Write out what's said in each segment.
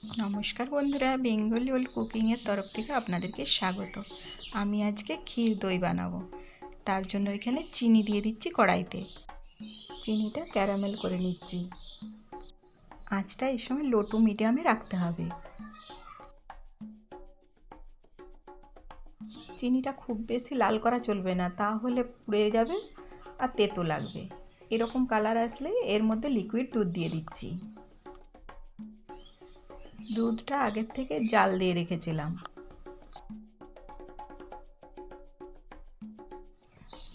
নমস্কার বন্ধুরা, Bengali old কুকিংয়ের তরফ থেকে আপনাদেরকে স্বাগত। আমি আজকে ক্ষীর দই বানাবো। তার জন্য এখানে চিনি দিয়ে দিচ্ছি কড়াইতে। চিনিটা ক্যারামেল করে নিচ্ছি। আঁচটা এই সময় লো টু মিডিয়ামে রাখতে হবে। চিনিটা খুব বেশি লাল করা চলবে না, তাহলে পুড়ে যাবে আর তেতো লাগবে। এরকম কালার আসলে এর মধ্যে লিকুইড দুধ দিয়ে দিচ্ছি। দুধটা আগের থেকে জাল দিয়ে রেখেছিলাম।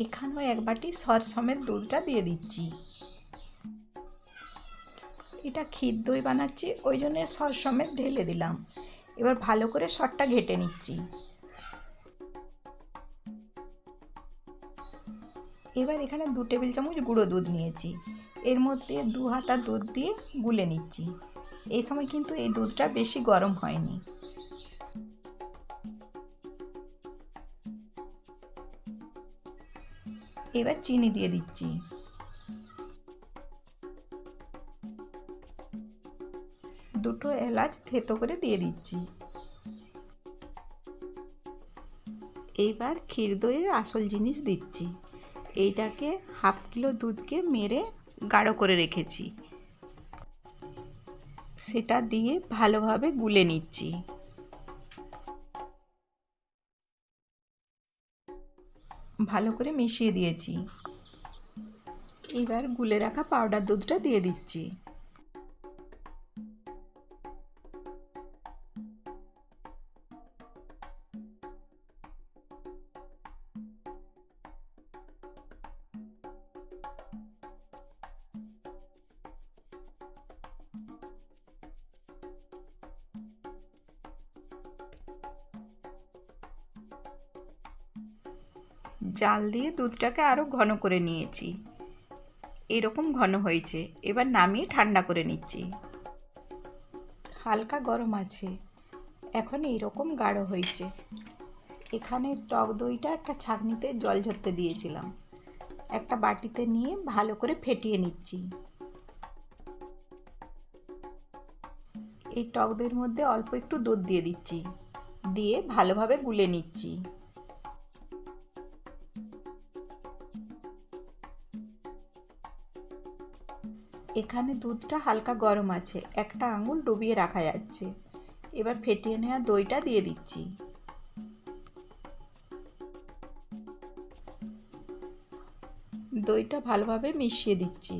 এখানেও এক বাটি সর সমেত দুধটা দিয়ে দিচ্ছি। এটা ক্ষীর দই বানাচ্ছি, ওই জন্য সর সমেত ঢেলে দিলাম। এবার ভালো করে সরটা ঘেটে নিচ্ছি। এবার এখানে 2 টেবিল চামচ গুঁড়ো দুধ নিয়েছি, এর মধ্যে 2 হাতা দুধ দিয়ে গুলে নিচ্ছি। এই সময় কিন্তু এই দুধটা বেশি গরম হয়নি। এবার চিনি দিয়ে দিচ্ছি। দুটো এলাচ থেতো করে দিয়ে দিচ্ছি। এইবার ক্ষীর দইয়ের আসল জিনিস দিচ্ছি। এইটাকে হাফ কিলো দুধকে মেরে গাঢ় করে রেখেছি, সেটা দিয়ে ভালোভাবে গুলে নিচ্ছি। ভালো করে মিশিয়ে দিয়েছি। এবার গুলে রাখা পাউডার দুধটা দিয়ে দিচ্ছি। জাল দিয়ে দুধটাকে আরও ঘন করে নিয়েছি। এরকম ঘন হয়েছে। এবার নামিয়ে ঠান্ডা করে নিচ্ছি। হালকা গরম আছে, এখন এইরকম গাঢ় হয়েছে। এখানে টক দইটা একটা ছাঁকনিতে জল ঝরতে দিয়েছিলাম, একটা বাটিতে নিয়ে ভালো করে ফেটিয়ে নিচ্ছি। এই টক দইয়ের মধ্যে অল্প একটু দুধ দিয়ে দিচ্ছি, দিয়ে ভালোভাবে গুলে নিচ্ছি। এখানে দুধটা হালকা গরম আছে, একটা আঙুল ডুবিয়ে রাখা যাচ্ছে। এবার ফেটিয়ে নেওয়া দইটা দিয়ে দিচ্ছি। দইটা ভালোভাবে মিশিয়ে দিচ্ছি।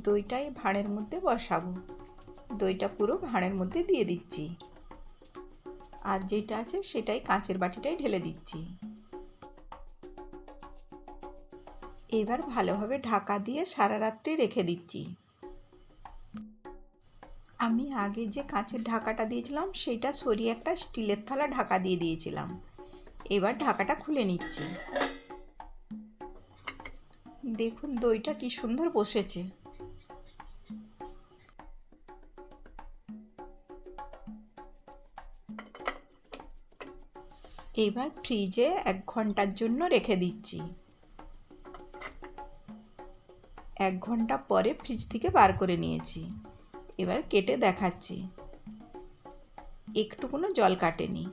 দইটাই ভাঁড়ের মধ্যে বসাবো। দইটা পুরো ভাঁড়ের মধ্যে দিয়ে দিচ্ছি, আর যেটা আছে সেটাই কাঁচের বাটিটাই ঢেলে দিচ্ছি। এবার ভালোভাবে ঢাকা দিয়ে সারা রাত্রি রেখে দিচ্ছি। আমি আগে যে কাঁচের ঢাকাটা দিয়েছিলাম সেটা সরিয়ে একটা স্টিলের থালা ঢাকা দিয়ে দিয়েছিলাম। এবার ঢাকাটা খুলে নিচ্ছি। দেখুন দইটা কি সুন্দর বসেছে। এবার ফ্রিজে 1 ঘন্টার জন্য রেখে দিচ্ছি। 1 ঘন্টা পরে ফ্রিজ থেকে বার করে নিয়েছি। এবার কেটে দেখাচ্ছি। একটুকুনো জল কাটেনি।